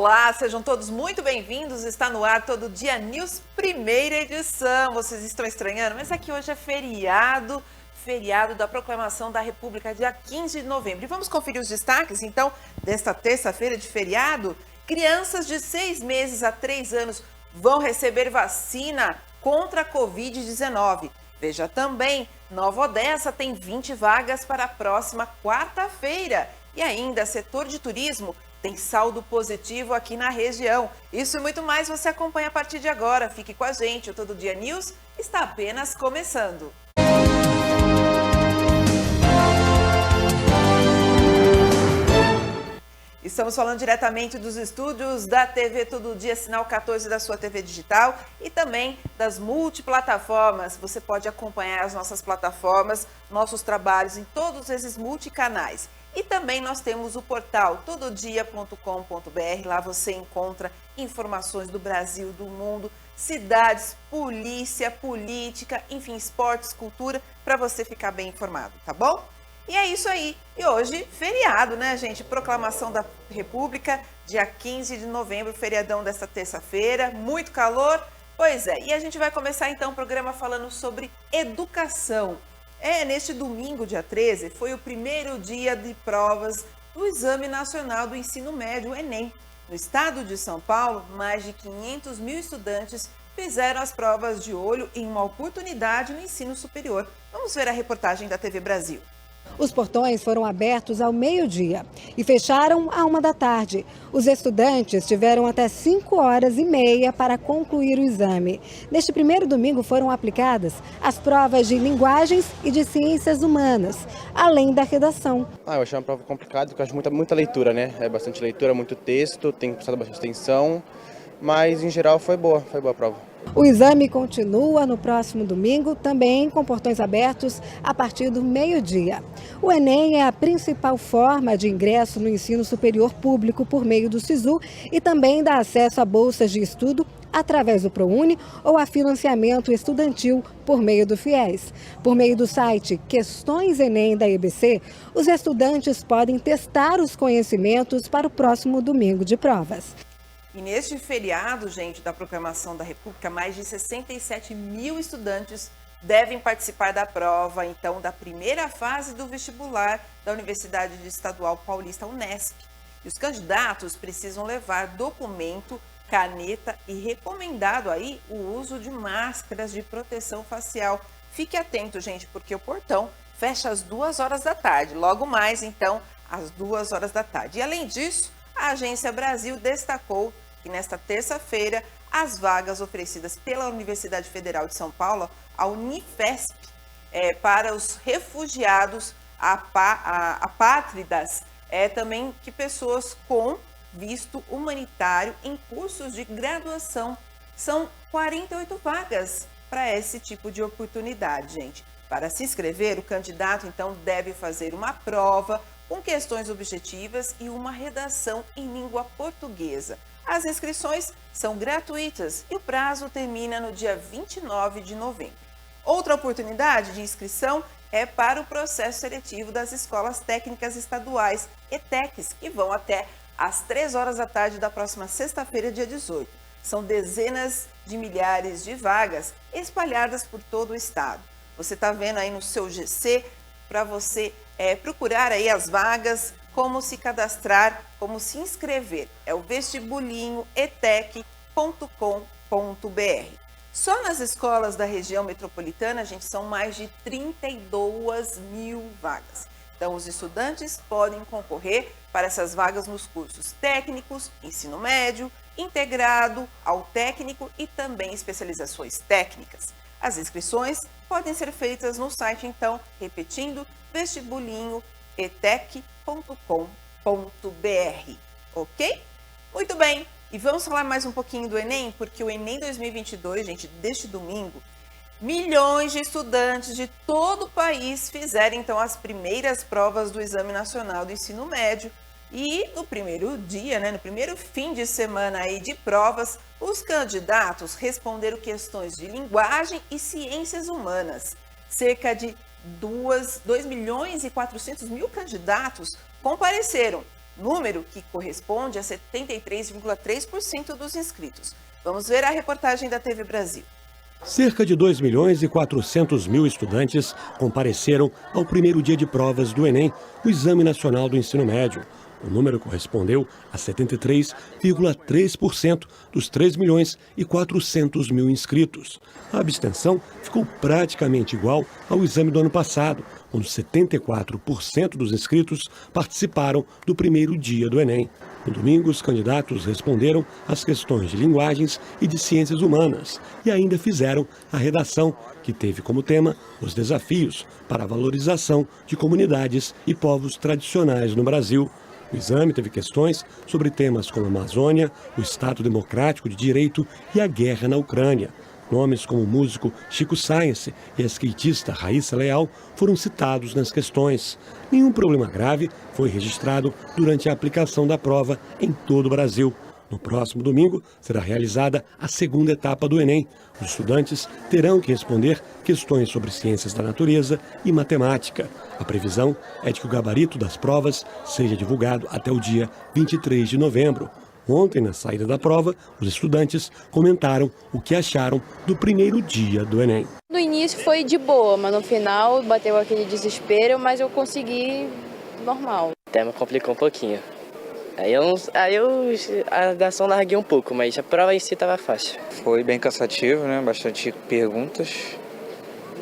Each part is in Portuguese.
Olá, sejam todos muito bem-vindos. Está no ar Todo Dia News, primeira edição. Vocês estão estranhando, mas aqui hoje é feriado da Proclamação da República, dia 15 de novembro. E vamos conferir os destaques, então, desta terça-feira de feriado. Crianças de 6 meses a 3 anos vão receber vacina contra a Covid-19. Veja também, Nova Odessa tem 20 vagas para a próxima quarta-feira. E ainda, setor de turismo tem saldo positivo aqui na região. Isso e muito mais você acompanha a partir de agora. Fique com a gente, o Todo Dia News está apenas começando. Estamos falando diretamente dos estúdios da TV Todo Dia, Sinal 14 da sua TV digital e também das multiplataformas. Você pode acompanhar as nossas plataformas, nossos trabalhos em todos esses multicanais. E também nós temos o portal tododia.com.br, lá você encontra informações do Brasil, do mundo, cidades, polícia, política, enfim, esportes, cultura, para você ficar bem informado, tá bom? E é isso aí. E hoje, feriado, né, gente? Proclamação da República, dia 15 de novembro, feriadão desta terça-feira, muito calor. Pois é, e a gente vai começar então o programa falando sobre educação. Neste domingo, dia 13, foi o primeiro dia de provas do Exame Nacional do Ensino Médio, o Enem. No estado de São Paulo, mais de 500 mil estudantes fizeram as provas de olho em uma oportunidade no ensino superior. Vamos ver a reportagem da TV Brasil. Os portões foram abertos ao meio-dia e fecharam à 13h. Os estudantes tiveram até 5h30 para concluir o exame. Neste primeiro domingo foram aplicadas as provas de linguagens e de ciências humanas, além da redação. Eu achei uma prova complicada, porque eu acho muita leitura, né? É bastante leitura, muito texto, tem que prestar bastante atenção, mas em geral foi boa a prova. O exame continua no próximo domingo, também com portões abertos a partir do meio-dia. O Enem é a principal forma de ingresso no ensino superior público por meio do SISU e também dá acesso a bolsas de estudo através do ProUni ou a financiamento estudantil por meio do FIES. Por meio do site Questões Enem da EBC, os estudantes podem testar os conhecimentos para o próximo domingo de provas. E neste feriado, gente, da Proclamação da República, mais de 67 mil estudantes devem participar da prova, então, da primeira fase do vestibular da Universidade Estadual Paulista, Unesp. E os candidatos precisam levar documento, caneta e recomendado aí o uso de máscaras de proteção facial. Fique atento, gente, porque o portão fecha às 2h da tarde, logo mais, então, às 2h da tarde. E além disso, a Agência Brasil destacou que nesta terça-feira as vagas oferecidas pela Universidade Federal de São Paulo, a Unifesp, para os refugiados apátridas, também que pessoas com visto humanitário em cursos de graduação. São 48 vagas para esse tipo de oportunidade, gente. Para se inscrever, o candidato, então, deve fazer uma prova com questões objetivas e uma redação em língua portuguesa. As inscrições são gratuitas e o prazo termina no dia 29 de novembro. Outra oportunidade de inscrição é para o processo seletivo das escolas técnicas estaduais, ETECs, que vão até às 3h da tarde da próxima sexta-feira, dia 18. São dezenas de milhares de vagas espalhadas por todo o estado. Você está vendo aí no seu GC para você procurar aí as vagas, como se cadastrar, como se inscrever. É o vestibulinhoetec.com.br. Só nas escolas da região metropolitana, gente, são mais de 32 mil vagas. Então, os estudantes podem concorrer para essas vagas nos cursos técnicos, ensino médio, integrado ao técnico e também especializações técnicas. As inscrições podem ser feitas no site, então, repetindo, vestibulinhoetec.com.br, ok? Muito bem, e vamos falar mais um pouquinho do Enem, porque o Enem 2022, gente, deste domingo, milhões de estudantes de todo o país fizeram, então, as primeiras provas do Exame Nacional do Ensino Médio. E no primeiro dia, no primeiro fim de semana aí de provas, os candidatos responderam questões de linguagem e ciências humanas. Cerca de 2.400.000 candidatos compareceram número que corresponde a 73,3% dos inscritos. Vamos ver a reportagem da TV Brasil. Cerca de 2.400.000 estudantes compareceram ao primeiro dia de provas do Enem, o Exame Nacional do Ensino Médio. O número correspondeu a 73,3% dos 3.400.000 inscritos. A abstenção ficou praticamente igual ao exame do ano passado, quando 74% dos inscritos participaram do primeiro dia do Enem. No domingo, os candidatos responderam às questões de linguagens e de ciências humanas e ainda fizeram a redação, que teve como tema os desafios para a valorização de comunidades e povos tradicionais no Brasil. O exame teve questões sobre temas como a Amazônia, o Estado Democrático de Direito e a guerra na Ucrânia. Nomes como o músico Chico Science e a skatista Raíssa Leal foram citados nas questões. Nenhum problema grave foi registrado durante a aplicação da prova em todo o Brasil. No próximo domingo, será realizada a segunda etapa do Enem. Os estudantes terão que responder questões sobre ciências da natureza e matemática. A previsão é de que o gabarito das provas seja divulgado até o dia 23 de novembro. Ontem, na saída da prova, os estudantes comentaram o que acharam do primeiro dia do Enem. No início foi de boa, mas no final bateu aquele desespero, mas eu consegui normal. O tema complicou um pouquinho. Aí a redação larguei um pouco, mas a prova em si estava fácil. Foi bem cansativo, né? Bastante perguntas.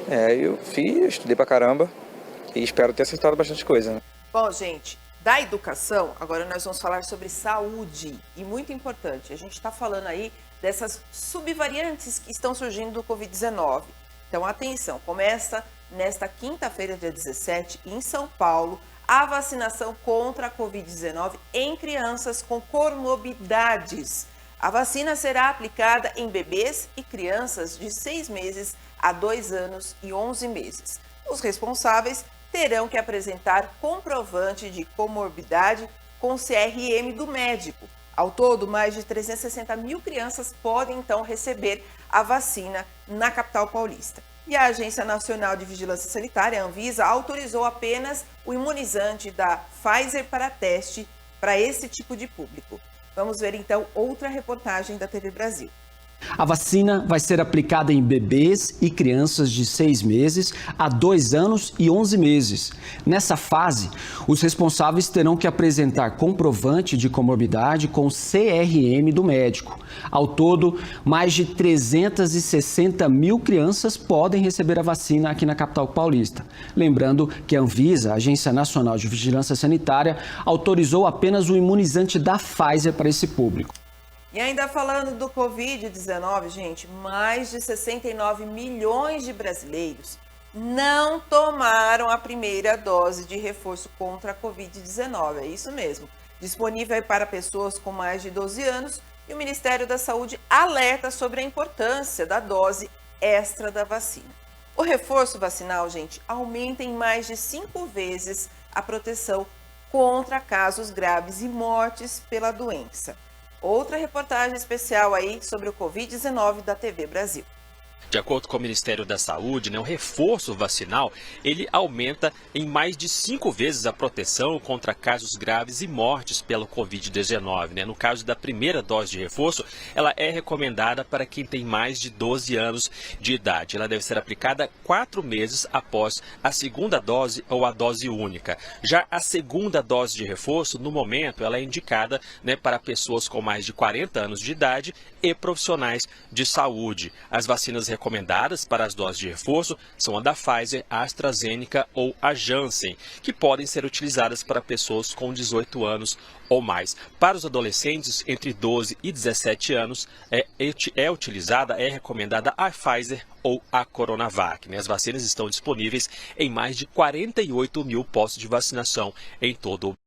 Eu estudei pra caramba e espero ter acertado bastante coisa. Né? Bom, gente, da educação, agora nós vamos falar sobre saúde. E muito importante, a gente está falando aí dessas subvariantes que estão surgindo do Covid-19. Então, atenção, começa nesta quinta-feira, dia 17, em São Paulo, a vacinação contra a Covid-19 em crianças com comorbidades. A vacina será aplicada em bebês e crianças de 6 meses a 2 anos e 11 meses. Os responsáveis terão que apresentar comprovante de comorbidade com CRM do médico. Ao todo, mais de 360 mil crianças podem, então, receber a vacina na capital paulista. E a Agência Nacional de Vigilância Sanitária, a Anvisa, autorizou apenas o imunizante da Pfizer para teste para esse tipo de público. Vamos ver, então, outra reportagem da TV Brasil. A vacina vai ser aplicada em bebês e crianças de 6 meses a 2 anos e 11 meses. Nessa fase, os responsáveis terão que apresentar comprovante de comorbidade com CRM do médico. Ao todo, mais de 360 mil crianças podem receber a vacina aqui na capital paulista. Lembrando que a Anvisa, a Agência Nacional de Vigilância Sanitária, autorizou apenas o imunizante da Pfizer para esse público. E ainda falando do Covid-19, gente, mais de 69 milhões de brasileiros não tomaram a primeira dose de reforço contra a Covid-19. É isso mesmo. Disponível para pessoas com mais de 12 anos e o Ministério da Saúde alerta sobre a importância da dose extra da vacina. O reforço vacinal, gente, aumenta em mais de 5 vezes a proteção contra casos graves e mortes pela doença. Outra reportagem especial aí sobre o Covid-19 da TV Brasil. De acordo com o Ministério da Saúde, o reforço vacinal, ele aumenta em mais de 5 vezes a proteção contra casos graves e mortes pelo Covid-19. No caso da primeira dose de reforço, ela é recomendada para quem tem mais de 12 anos de idade. Ela deve ser aplicada 4 meses após a segunda dose ou a dose única. Já a segunda dose de reforço, no momento, ela é indicada para pessoas com mais de 40 anos de idade e profissionais de saúde. As vacinas recomendadas para as doses de reforço são a da Pfizer, a AstraZeneca ou a Janssen, que podem ser utilizadas para pessoas com 18 anos ou mais. Para os adolescentes entre 12 e 17 anos, é recomendada a Pfizer ou a Coronavac. As vacinas estão disponíveis em mais de 48 mil postos de vacinação em todo o Brasil.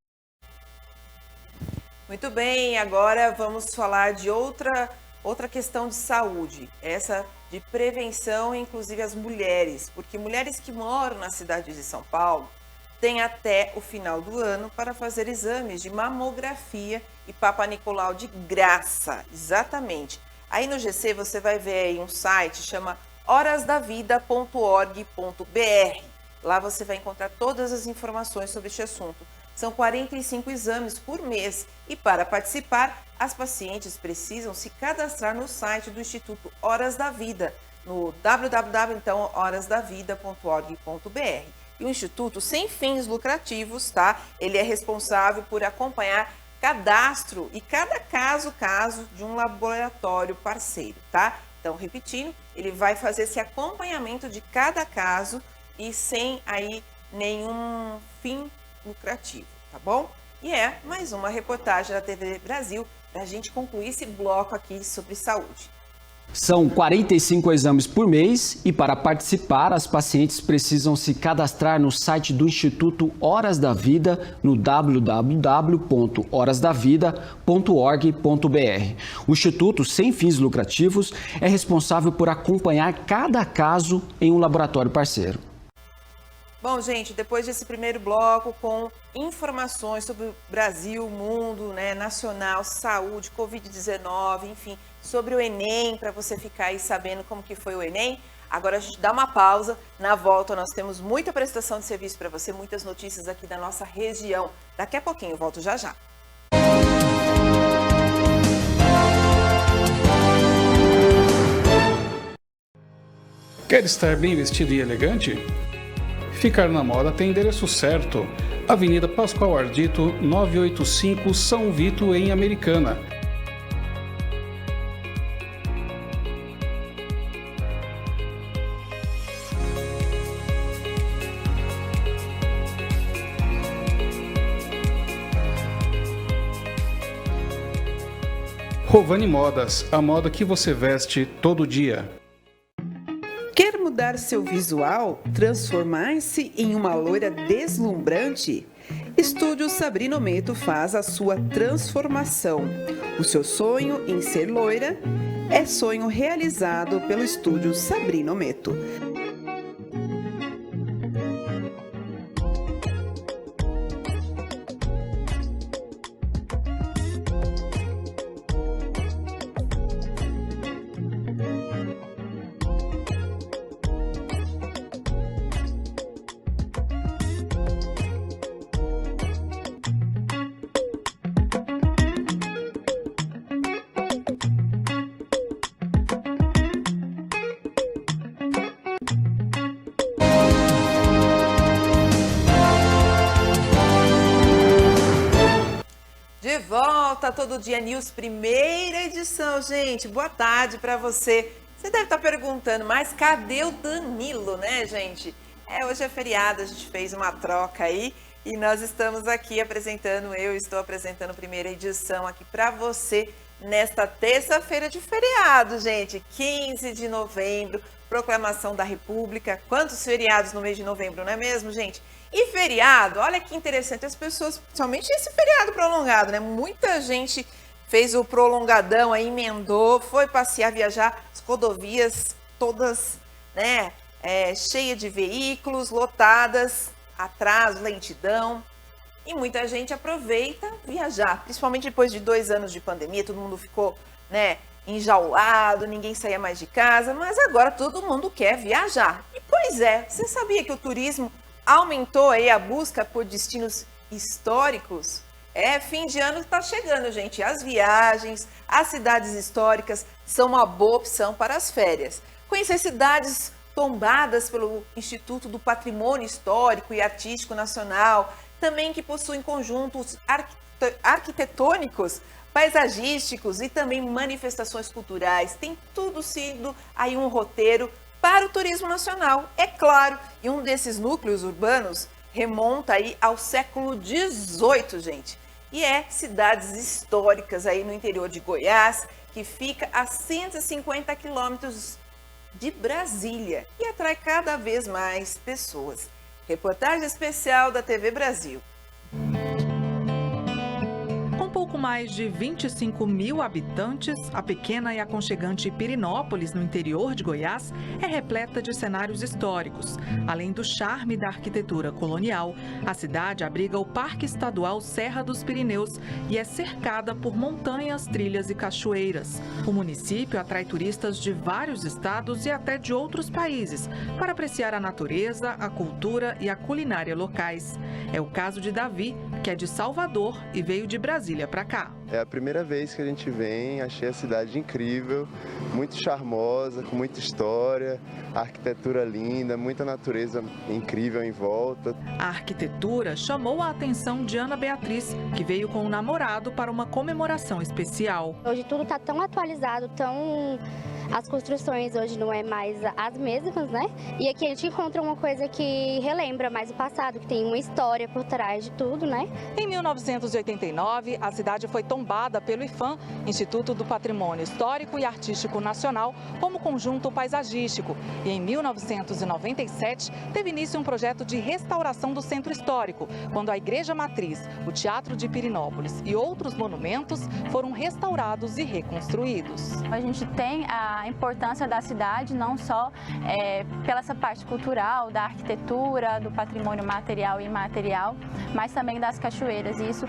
Muito bem, agora vamos falar de outra questão de saúde, essa de prevenção, inclusive as mulheres, porque mulheres que moram na cidade de São Paulo têm até o final do ano para fazer exames de mamografia e Papa Nicolau de graça, exatamente. Aí no GC você vai ver aí um site, chama horasdavida.org.br. Lá você vai encontrar todas as informações sobre este assunto. São 45 exames por mês e para participar, as pacientes precisam se cadastrar no site do Instituto Horas da Vida, no www.horasdavida.org.br. E o Instituto, sem fins lucrativos, tá? Ele é responsável por acompanhar cadastro e cada caso de um laboratório parceiro, tá? Então, repetindo, ele vai fazer esse acompanhamento de cada caso e sem aí nenhum fim lucrativo, tá bom? E é mais uma reportagem da TV Brasil para a gente concluir esse bloco aqui sobre saúde. São 45 exames por mês e para participar, as pacientes precisam se cadastrar no site do Instituto Horas da Vida no www.horasdavida.org.br. O Instituto, sem fins lucrativos, é responsável por acompanhar cada caso em um laboratório parceiro. Bom, gente, depois desse primeiro bloco com informações sobre o Brasil, mundo, né, nacional, saúde, Covid-19, enfim, sobre o Enem, para você ficar aí sabendo como que foi o Enem. Agora a gente dá uma pausa, na volta nós temos muita prestação de serviço para você, muitas notícias aqui da nossa região. Daqui a pouquinho, eu volto já já. Quer estar bem vestido e elegante? Ficar na moda tem endereço certo. Avenida Pascoal Ardito, 985, São Vito, em Americana. Rovani Modas, a moda que você veste todo dia. Quer mudar seu visual? Transformar-se em uma loira deslumbrante? Estúdio Sabrina Ometo faz a sua transformação. O seu sonho em ser loira é sonho realizado pelo Estúdio Sabrina Ometo. De volta, Todo Dia News, primeira edição, gente. Boa tarde para você. Você deve estar perguntando, mas cadê o Danilo, né, gente? Hoje é feriado, a gente fez uma troca aí e nós estamos aqui apresentando, eu estou apresentando a primeira edição aqui para você nesta terça-feira de feriado, gente. 15 de novembro, proclamação da República. Quantos feriados no mês de novembro, não é mesmo, gente? E feriado, olha que interessante, as pessoas, principalmente esse feriado prolongado, né? Muita gente fez o prolongadão aí, emendou, foi passear, viajar, as rodovias todas, né? Cheia de veículos, lotadas, atraso, lentidão. E muita gente aproveita viajar, principalmente depois de 2 anos de pandemia, todo mundo ficou, né, enjaulado, ninguém saía mais de casa, mas agora todo mundo quer viajar. E pois é, você sabia que o turismo aumentou aí a busca por destinos históricos? Fim de ano está chegando, gente. As viagens, as cidades históricas são uma boa opção para as férias. Conhecer cidades tombadas pelo Instituto do Patrimônio Histórico e Artístico Nacional, também que possuem conjuntos arquitetônicos, paisagísticos e também manifestações culturais. Tem tudo sido aí um roteiro para o turismo nacional, é claro. E um desses núcleos urbanos remonta aí ao século XVIII, gente. E cidades históricas aí no interior de Goiás, que fica a 150 quilômetros de Brasília e atrai cada vez mais pessoas. Reportagem especial da TV Brasil. pouco mais de 25 mil habitantes, a pequena e aconchegante Pirenópolis, no interior de Goiás, é repleta de cenários históricos. Além do charme da arquitetura colonial, a cidade abriga o Parque Estadual Serra dos Pirineus e é cercada por montanhas, trilhas e cachoeiras. O município atrai turistas de vários estados e até de outros países para apreciar a natureza, a cultura e a culinária locais. É o caso de Davi, que é de Salvador e veio de Brasília para cá. É a primeira vez que a gente vem, achei a cidade incrível, muito charmosa, com muita história, arquitetura linda, muita natureza incrível em volta. A arquitetura chamou a atenção de Ana Beatriz, que veio com o namorado para uma comemoração especial. Hoje tudo está tão atualizado, as construções hoje não é mais as mesmas, né? E aqui a gente encontra uma coisa que relembra mais o passado, que tem uma história por trás de tudo, né? Em 1989, a cidade foi tombada pelo IPHAN, Instituto do Patrimônio Histórico e Artístico Nacional, como conjunto paisagístico. E em 1997, teve início um projeto de restauração do centro histórico, quando a Igreja Matriz, o Teatro de Pirenópolis e outros monumentos foram restaurados e reconstruídos. A gente tem a importância da cidade, não só pela essa parte cultural, da arquitetura, do patrimônio material e imaterial, mas também das cachoeiras. E isso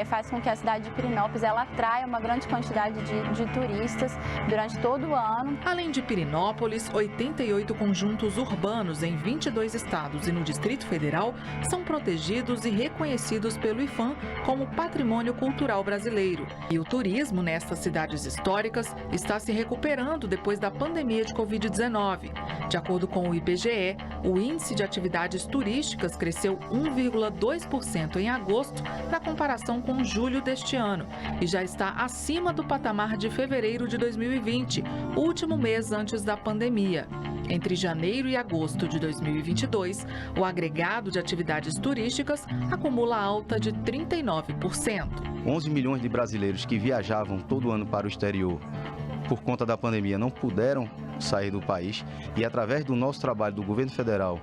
faz com que a cidade de Pirenópolis ela atraia uma grande quantidade de turistas durante todo o ano. Além de Pirenópolis, 88 conjuntos urbanos em 22 estados e no Distrito Federal são protegidos e reconhecidos pelo IPHAN como Patrimônio Cultural Brasileiro. E o turismo nestas cidades históricas está se recuperando depois da pandemia de Covid-19. De acordo com o IBGE, o índice de atividades turísticas cresceu 1,2% em agosto na comparação com julho deste ano e já está acima do patamar de fevereiro de 2020, último mês antes da pandemia. Entre janeiro e agosto de 2022, o agregado de atividades turísticas acumula alta de 39%. 11 milhões de brasileiros que viajavam todo ano para o exterior por conta da pandemia não puderam sair do país e através do nosso trabalho do governo federal,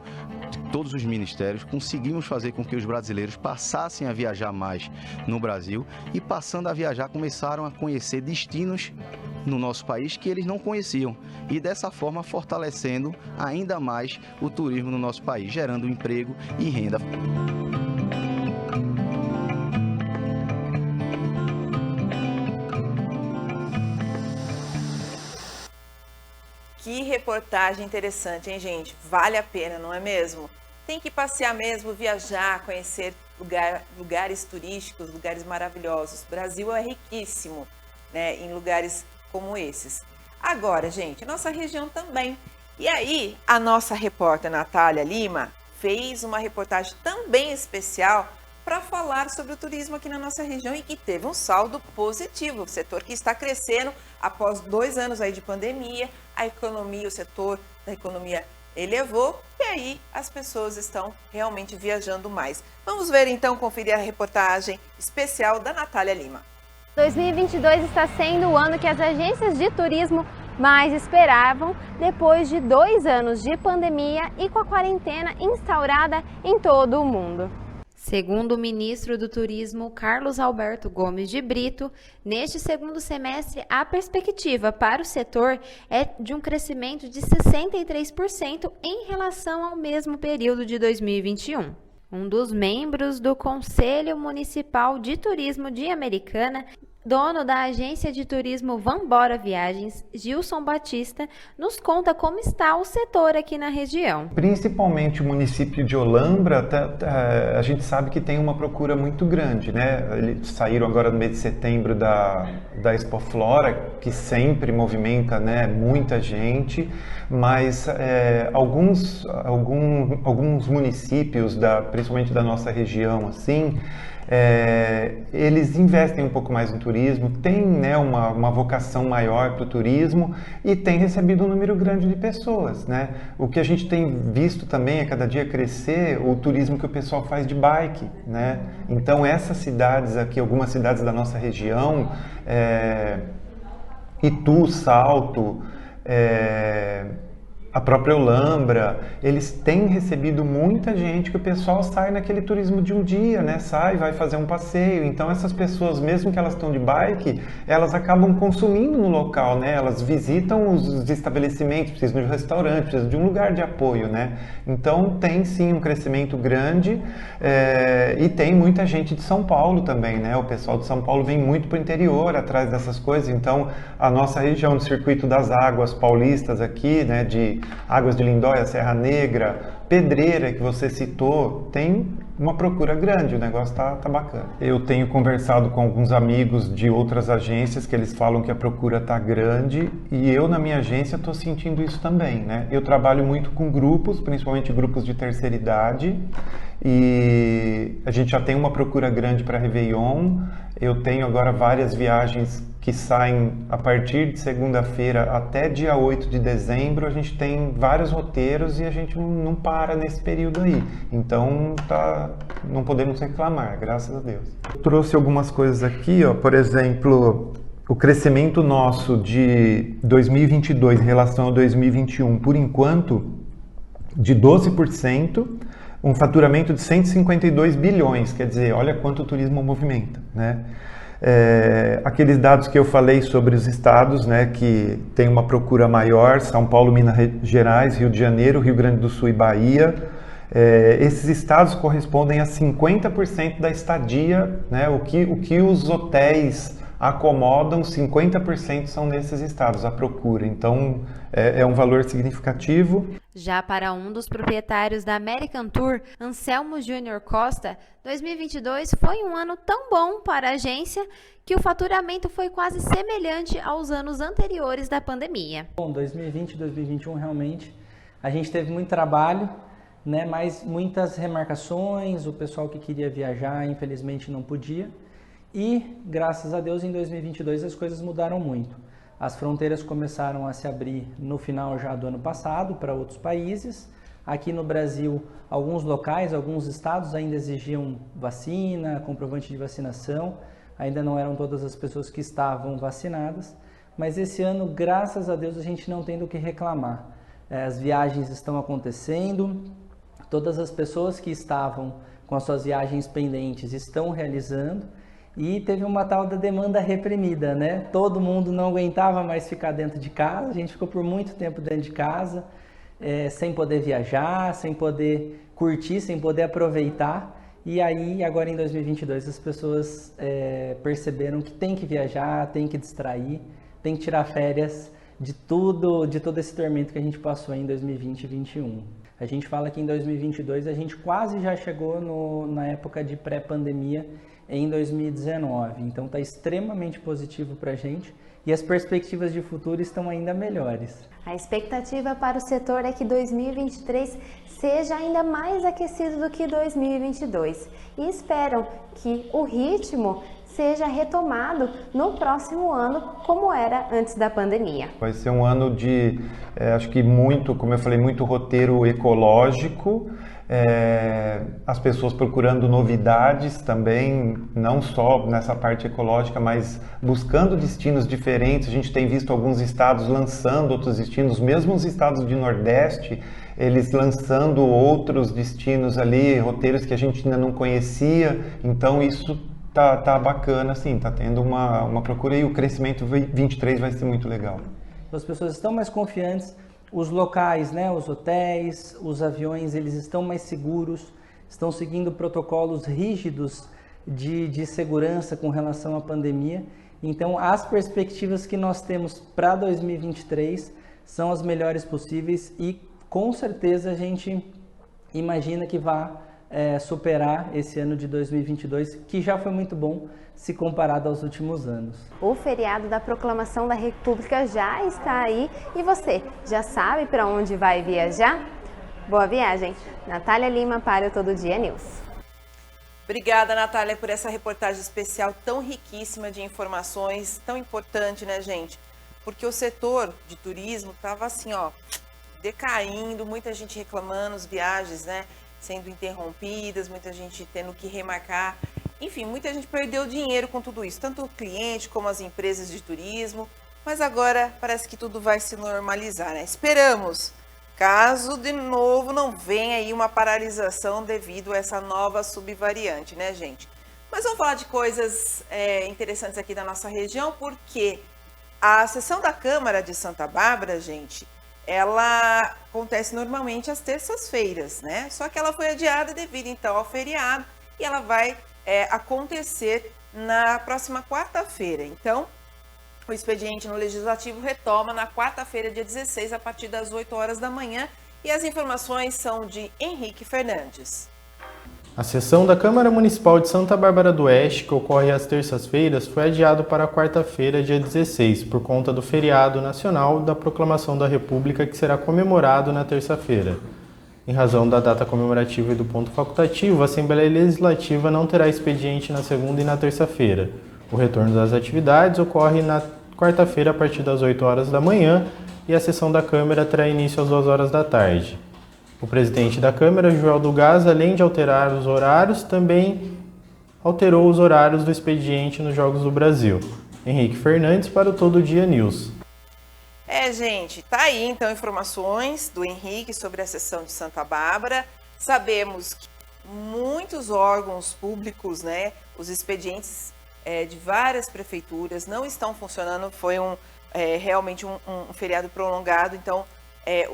de todos os ministérios, conseguimos fazer com que os brasileiros passassem a viajar mais no Brasil e passando a viajar começaram a conhecer destinos no nosso país que eles não conheciam e dessa forma fortalecendo ainda mais o turismo no nosso país, gerando emprego e renda. Que reportagem interessante, hein, gente? Vale a pena, não é mesmo? Tem que passear mesmo, viajar, conhecer lugares turísticos, lugares maravilhosos. O Brasil é riquíssimo, né, em lugares como esses. Agora, gente, nossa região também. E aí, a nossa repórter Natália Lima fez uma reportagem também especial para falar sobre o turismo aqui na nossa região e que teve um saldo positivo. O setor que está crescendo após 2 anos aí de pandemia, a economia, o setor da economia elevou e aí as pessoas estão realmente viajando mais. Vamos ver então, conferir a reportagem especial da Natália Lima. 2022 está sendo o ano que as agências de turismo mais esperavam depois de 2 anos de pandemia e com a quarentena instaurada em todo o mundo. Segundo o ministro do Turismo, Carlos Alberto Gomes de Brito, neste segundo semestre, a perspectiva para o setor é de um crescimento de 63% em relação ao mesmo período de 2021. Um dos membros do Conselho Municipal de Turismo de Americana, dono da agência de turismo Vambora Viagens, Gilson Batista, nos conta como está o setor aqui na região. Principalmente o município de Olambra, a gente sabe que tem uma procura muito grande, né? Eles saíram agora no mês de setembro da Expo Flora, que sempre movimenta, né, muita gente, mas alguns municípios, principalmente da nossa região, assim, eles investem um pouco mais no turismo, têm, né, uma vocação maior para o turismo e têm recebido um número grande de pessoas, né? O que a gente tem visto também é cada dia crescer o turismo que o pessoal faz de bike, né? Então essas cidades aqui, algumas cidades da nossa região, Itu, Salto, a própria Olambra, eles têm recebido muita gente, que o pessoal sai naquele turismo de um dia, né? Sai, vai fazer um passeio. Então essas pessoas, mesmo que elas estão de bike, elas acabam consumindo no local, né? Elas visitam os estabelecimentos, precisam de um restaurante, precisam de um lugar de apoio, né? Então tem sim um crescimento grande e tem muita gente de São Paulo também, né? O pessoal de São Paulo vem muito para o interior atrás dessas coisas. Então a nossa região do Circuito das Águas Paulistas aqui, né? De Águas de Lindóia, Serra Negra, Pedreira, que você citou, tem uma procura grande, o negócio tá bacana. Eu tenho conversado com alguns amigos de outras agências que eles falam que a procura tá grande e eu na minha agência estou sentindo isso também, né? Eu trabalho muito com grupos, principalmente grupos de terceira idade, e a gente já tem uma procura grande para Réveillon. Eu tenho agora várias viagens que saem a partir de segunda-feira até dia 8 de dezembro. A gente tem vários roteiros e a gente não para nesse período aí. Então não podemos reclamar, graças a Deus. Eu trouxe algumas coisas aqui, ó, por exemplo, o crescimento nosso de 2022 em relação a 2021, por enquanto, de 12%, um faturamento de 152 bilhões, quer dizer, olha quanto o turismo movimenta, né? Aqueles dados que eu falei sobre os estados, né, que tem uma procura maior, São Paulo, Minas Gerais, Rio de Janeiro, Rio Grande do Sul e Bahia, esses estados correspondem a 50% da estadia, né, o que os hotéis acomodam, 50% são nesses estados, a procura. Então, é um valor significativo. Já para um dos proprietários da American Tour, Anselmo Júnior Costa, 2022 foi um ano tão bom para a agência que o faturamento foi quase semelhante aos anos anteriores da pandemia. Bom, 2020 e 2021 realmente a gente teve muito trabalho, né, mas muitas remarcações, o pessoal que queria viajar infelizmente não podia. E, graças a Deus, em 2022 as coisas mudaram muito. As fronteiras começaram a se abrir no final já do ano passado para outros países. Aqui no Brasil, alguns locais, alguns estados ainda exigiam vacina, comprovante de vacinação. Ainda não eram todas as pessoas que estavam vacinadas. Mas esse ano, graças a Deus, a gente não tem do que reclamar. As viagens estão acontecendo, todas as pessoas que estavam com as suas viagens pendentes estão realizando. E teve uma tal da demanda reprimida, né? Todo mundo não aguentava mais ficar dentro de casa, a gente ficou por muito tempo dentro de casa, sem poder viajar, sem poder curtir, sem poder aproveitar. E aí, agora em 2022, as pessoas perceberam que tem que viajar, tem que distrair, tem que tirar férias de todo esse tormento que a gente passou em 2020 e 2021. A gente fala que em 2022 a gente quase já chegou na época de pré-pandemia, em 2019, então está extremamente positivo para a gente e as perspectivas de futuro estão ainda melhores. A expectativa para o setor é que 2023 seja ainda mais aquecido do que 2022 e esperam que o ritmo seja retomado no próximo ano, como era antes da pandemia. Vai ser um ano de, acho que muito, como eu falei, muito roteiro ecológico, as pessoas procurando novidades também, não só nessa parte ecológica, mas buscando destinos diferentes. A gente tem visto alguns estados lançando outros destinos, mesmo os estados de Nordeste, eles lançando outros destinos ali, roteiros que a gente ainda não conhecia. Então isso tá bacana, assim, tá tendo uma procura e o crescimento 23 vai ser muito legal. As pessoas estão mais confiantes. Os locais, né, os hotéis, os aviões, eles estão mais seguros, estão seguindo protocolos rígidos de segurança com relação à pandemia. Então, as perspectivas que nós temos para 2023 são as melhores possíveis e, com certeza, a gente imagina que vai superar esse ano de 2022, que já foi muito bom se comparado aos últimos anos. O feriado da Proclamação da República já está aí e você já sabe para onde vai viajar? Boa viagem! Natália Lima para o Todo Dia News. Obrigada, Natália, por essa reportagem especial tão riquíssima de informações, tão importante, né, gente? Porque o setor de turismo estava assim, ó, decaindo, muita gente reclamando, as viagens, né, sendo interrompidas, muita gente tendo que remarcar. Enfim, muita gente perdeu dinheiro com tudo isso, tanto o cliente como as empresas de turismo, mas agora parece que tudo vai se normalizar, né? Esperamos, caso de novo não venha aí uma paralisação devido a essa nova subvariante, né, gente? Mas vamos falar de coisas interessantes aqui da nossa região, porque a sessão da Câmara de Santa Bárbara, gente, ela acontece normalmente às terças-feiras, né? Só que ela foi adiada devido, então, ao feriado e ela vai acontecer na próxima quarta-feira. Então, o expediente no Legislativo retoma na quarta-feira, dia 16, a partir das 8 horas da manhã. E as informações são de Henrique Fernandes. A sessão da Câmara Municipal de Santa Bárbara do Oeste, que ocorre às terças-feiras, foi adiado para quarta-feira, dia 16, por conta do feriado nacional da Proclamação da República, que será comemorado na terça-feira. Em razão da data comemorativa e do ponto facultativo, a Assembleia Legislativa não terá expediente na segunda e na terça-feira. O retorno das atividades ocorre na quarta-feira, a partir das 8 horas da manhã, e a sessão da Câmara terá início às 2 horas da tarde. O presidente da Câmara, Joel do Gás, além de alterar os horários, também alterou os horários do expediente nos Jogos do Brasil. Henrique Fernandes para o Todo Dia News. Gente, tá aí então informações do Henrique sobre a sessão de Santa Bárbara. Sabemos que muitos órgãos públicos, né, os expedientes de várias prefeituras não estão funcionando, foi realmente um feriado prolongado, então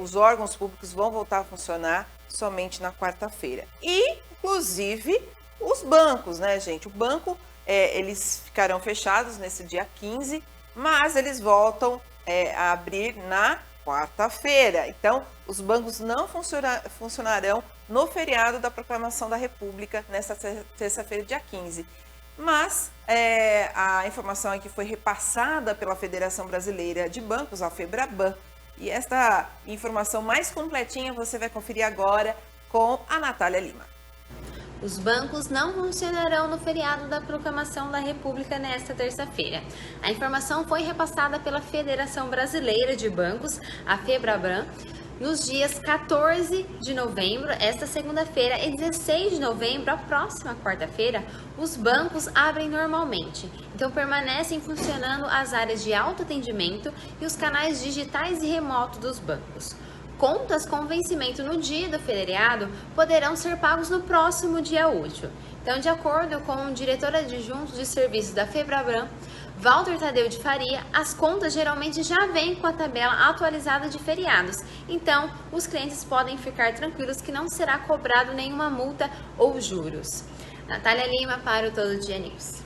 os órgãos públicos vão voltar a funcionar somente na quarta-feira. E, inclusive, os bancos, né, gente? O banco, eles ficarão fechados nesse dia 15, mas eles voltam a abrir na quarta-feira. Então, os bancos não funcionarão no feriado da Proclamação da República, nesta terça-feira, dia 15. Mas a informação aqui foi repassada pela Federação Brasileira de Bancos, a FEBRABAN, e esta informação mais completinha você vai conferir agora com a Natália Lima. Os bancos não funcionarão no feriado da Proclamação da República nesta terça-feira. A informação foi repassada pela Federação Brasileira de Bancos, a FEBRABAN, nos dias 14 de novembro, esta segunda-feira, e 16 de novembro, a próxima quarta-feira, os bancos abrem normalmente. Então, permanecem funcionando as áreas de autoatendimento e os canais digitais e remotos dos bancos. Contas com vencimento no dia do feriado poderão ser pagos no próximo dia útil. Então, de acordo com o diretor adjunto de serviços da FEBRABAN, Walter Tadeu de Faria, as contas geralmente já vêm com a tabela atualizada de feriados. Então, os clientes podem ficar tranquilos que não será cobrado nenhuma multa ou juros. Natália Lima para o Todo Dia News.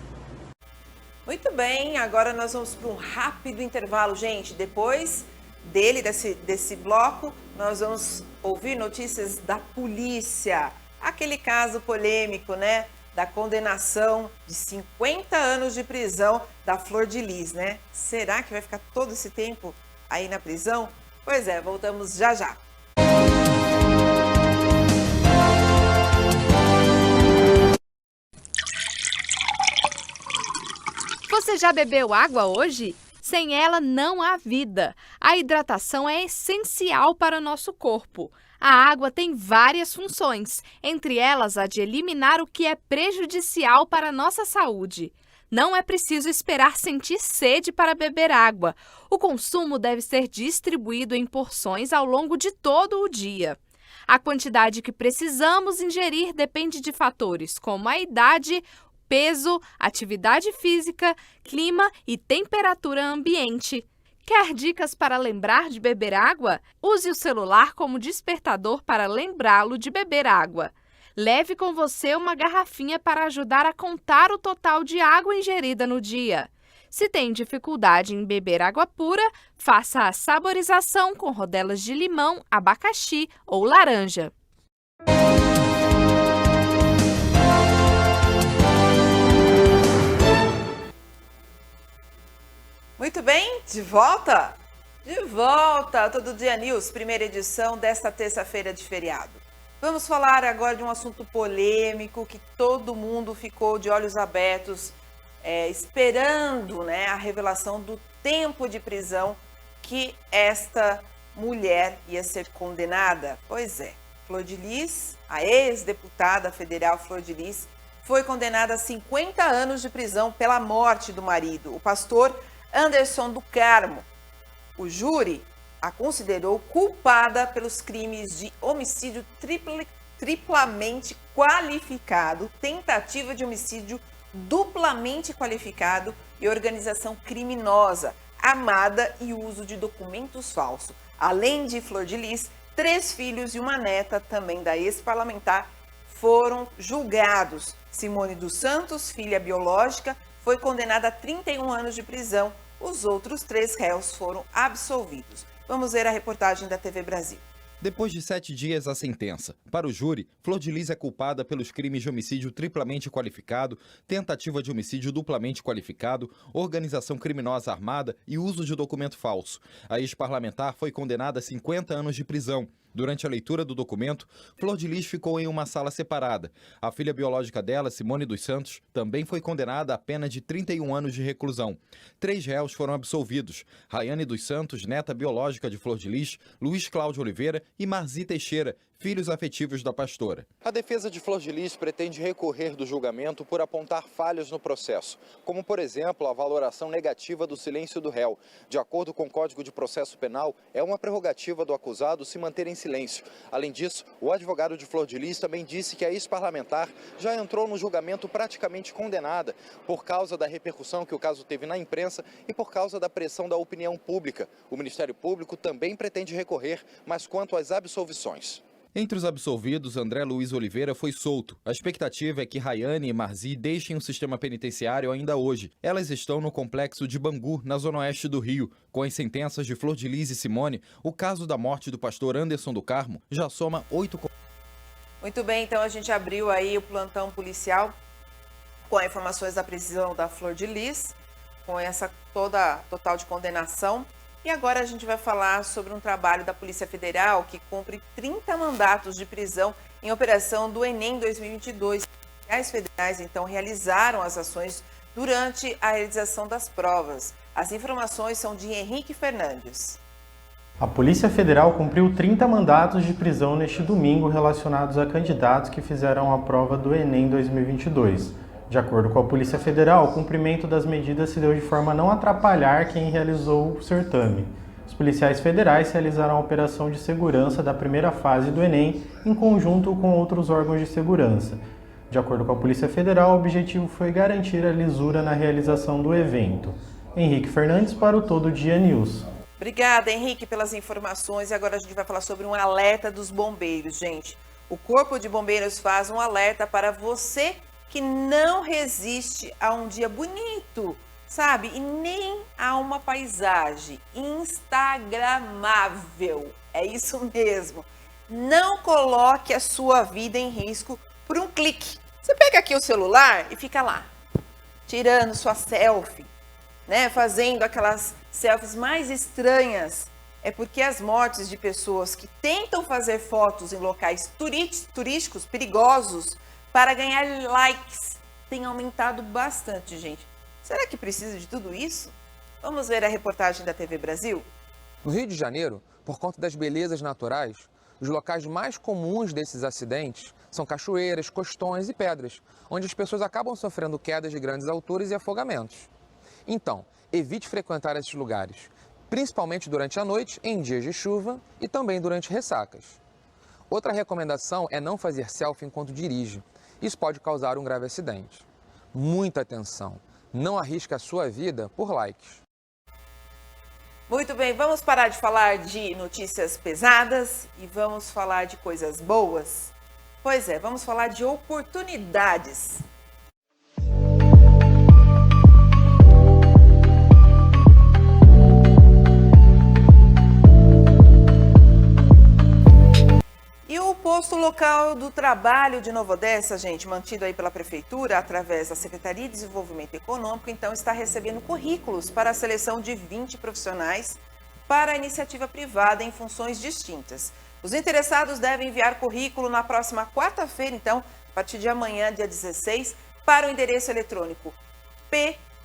Muito bem, agora nós vamos para um rápido intervalo, gente. Depois desse bloco, nós vamos ouvir notícias da polícia. Aquele caso polêmico, né? Da condenação de 50 anos de prisão da Flor de Lis, né? Será que vai ficar todo esse tempo aí na prisão? Pois é, voltamos já já. Você já bebeu água hoje? Sem ela não há vida. A hidratação é essencial para o nosso corpo. A água tem várias funções, entre elas a de eliminar o que é prejudicial para a nossa saúde. Não é preciso esperar sentir sede para beber água. O consumo deve ser distribuído em porções ao longo de todo o dia. A quantidade que precisamos ingerir depende de fatores como a idade, peso, atividade física, clima e temperatura ambiente. Quer dicas para lembrar de beber água? Use o celular como despertador para lembrá-lo de beber água. Leve com você uma garrafinha para ajudar a contar o total de água ingerida no dia. Se tem dificuldade em beber água pura, faça a saborização com rodelas de limão, abacaxi ou laranja. Muito bem, de volta? De volta, Todo Dia News, primeira edição desta terça-feira de feriado. Vamos falar agora de um assunto polêmico que todo mundo ficou de olhos abertos, esperando, né, a revelação do tempo de prisão que esta mulher ia ser condenada. Pois é, Flor de Lis, a ex-deputada federal Flor de Lis, foi condenada a 50 anos de prisão pela morte do marido, o pastor Anderson do Carmo. O júri a considerou culpada pelos crimes de homicídio triplamente qualificado, tentativa de homicídio duplamente qualificado e organização criminosa, armada e uso de documentos falsos. Além de Flor de Lis, 3 filhos e uma neta, também da ex-parlamentar, foram julgados. Simone dos Santos, filha biológica, foi condenada a 31 anos de prisão. Os outros 3 réus foram absolvidos. Vamos ver a reportagem da TV Brasil. Depois de 7 dias a sentença. Para o júri, Flor de Lis é culpada pelos crimes de homicídio triplamente qualificado, tentativa de homicídio duplamente qualificado, organização criminosa armada e uso de documento falso. A ex-parlamentar foi condenada a 50 anos de prisão. Durante a leitura do documento, Flor de Lis ficou em uma sala separada. A filha biológica dela, Simone dos Santos, também foi condenada a pena de 31 anos de reclusão. 3 réus foram absolvidos: Rayane dos Santos, neta biológica de Flor de Lis, Luiz Cláudio Oliveira e Marzi Teixeira, filhos afetivos da pastora. A defesa de Flor de Lis pretende recorrer do julgamento por apontar falhas no processo, como, por exemplo, a valoração negativa do silêncio do réu. De acordo com o Código de Processo Penal, é uma prerrogativa do acusado se manter em silêncio. Além disso, o advogado de Flor de Lis também disse que a ex-parlamentar já entrou no julgamento praticamente condenada por causa da repercussão que o caso teve na imprensa e por causa da pressão da opinião pública. O Ministério Público também pretende recorrer, mas quanto às absolvições. Entre os absolvidos, André Luiz Oliveira foi solto. A expectativa é que Rayane e Marzi deixem o sistema penitenciário ainda hoje. Elas estão no complexo de Bangu, na zona oeste do Rio. Com as sentenças de Flor de Lis e Simone, o caso da morte do pastor Anderson do Carmo já soma 8... Muito bem, então a gente abriu aí o plantão policial com as informações da prisão da Flor de Lis, com essa total de condenação. E agora a gente vai falar sobre um trabalho da Polícia Federal que cumpre 30 mandatos de prisão em operação do Enem 2022. Os federais, então, realizaram as ações durante a realização das provas. As informações são de Henrique Fernandes. A Polícia Federal cumpriu 30 mandatos de prisão neste domingo relacionados a candidatos que fizeram a prova do Enem 2022. De acordo com a Polícia Federal, o cumprimento das medidas se deu de forma a não atrapalhar quem realizou o certame. Os policiais federais realizaram a operação de segurança da primeira fase do Enem em conjunto com outros órgãos de segurança. De acordo com a Polícia Federal, o objetivo foi garantir a lisura na realização do evento. Henrique Fernandes para o Todo Dia News. Obrigada, Henrique, pelas informações. E agora a gente vai falar sobre um alerta dos bombeiros, gente. O Corpo de Bombeiros faz um alerta para você que não resiste a um dia bonito, sabe? E nem a uma paisagem instagramável. É isso mesmo. Não coloque a sua vida em risco por um clique. Você pega aqui o celular e fica lá, tirando sua selfie, né? Fazendo aquelas selfies mais estranhas. É porque as mortes de pessoas que tentam fazer fotos em locais turísticos perigosos para ganhar likes tem aumentado bastante, gente. Será que precisa de tudo isso? Vamos ver a reportagem da TV Brasil? No Rio de Janeiro, por conta das belezas naturais, os locais mais comuns desses acidentes são cachoeiras, costões e pedras, onde as pessoas acabam sofrendo quedas de grandes alturas e afogamentos. Então, evite frequentar esses lugares, principalmente durante a noite, em dias de chuva e também durante ressacas. Outra recomendação é não fazer selfie enquanto dirige. Isso pode causar um grave acidente. Muita atenção, não arrisque a sua vida por likes. Muito bem, vamos parar de falar de notícias pesadas e vamos falar de coisas boas? Pois é, vamos falar de oportunidades. E o posto local do trabalho de Nova Odessa, gente, mantido aí pela Prefeitura, através da Secretaria de Desenvolvimento Econômico, então está recebendo currículos para a seleção de 20 profissionais para a iniciativa privada em funções distintas. Os interessados devem enviar currículo na próxima quarta-feira, então, a partir de amanhã, dia 16, para o endereço eletrônico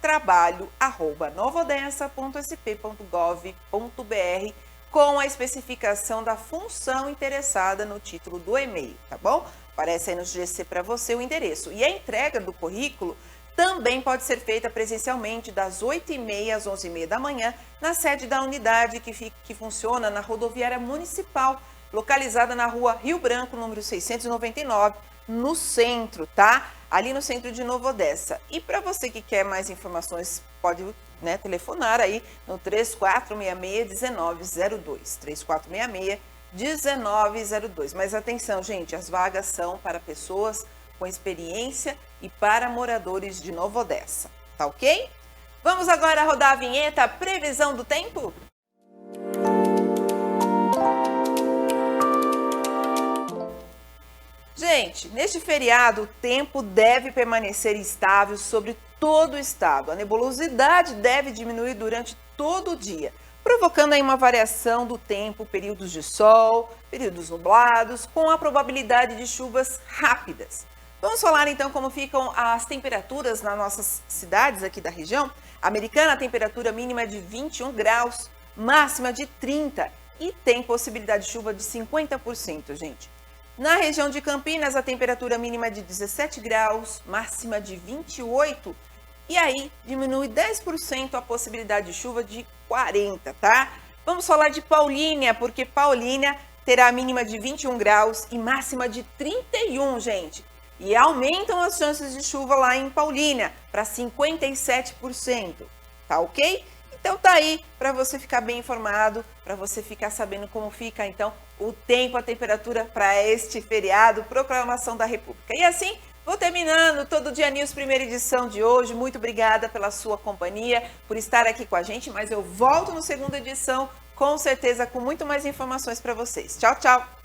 ptrabalho@novaodessa.sp.gov.br com a especificação da função interessada no título do e-mail, tá bom? Aparece aí no GC para você o endereço. E a entrega do currículo também pode ser feita presencialmente das 8h30 às 11h30 da manhã na sede da unidade que funciona na rodoviária municipal, localizada na rua Rio Branco, número 699, no centro, tá? Ali no centro de Nova Odessa. E para você que quer mais informações, pode telefonar aí no 3466-1902. 3466-1902. Mas atenção, gente, as vagas são para pessoas com experiência e para moradores de Nova Odessa, tá ok? Vamos agora rodar a vinheta, previsão do tempo? Gente, neste feriado o tempo deve permanecer estável sobre todo o estado. A nebulosidade deve diminuir durante todo o dia, provocando aí uma variação do tempo, períodos de sol, períodos nublados, com a probabilidade de chuvas rápidas. Vamos falar então como ficam as temperaturas nas nossas cidades aqui da região. Americana, a temperatura mínima de 21 graus, máxima de 30 e tem possibilidade de chuva de 50%, gente. Na região de Campinas, a temperatura mínima de 17 graus, máxima de 28 e aí diminui 10% a possibilidade de chuva de 40, tá? Vamos falar de Paulínia, porque Paulínia terá a mínima de 21 graus e máxima de 31, gente. E aumentam as chances de chuva lá em Paulínia para 57%, tá ok? Então tá aí para você ficar bem informado, para você ficar sabendo como fica então o tempo, a temperatura para este feriado, Proclamação da República. E assim, vou terminando Todo Dia News, primeira edição de hoje. Muito obrigada pela sua companhia, por estar aqui com a gente, mas eu volto no segunda edição, com certeza com muito mais informações para vocês. Tchau, tchau!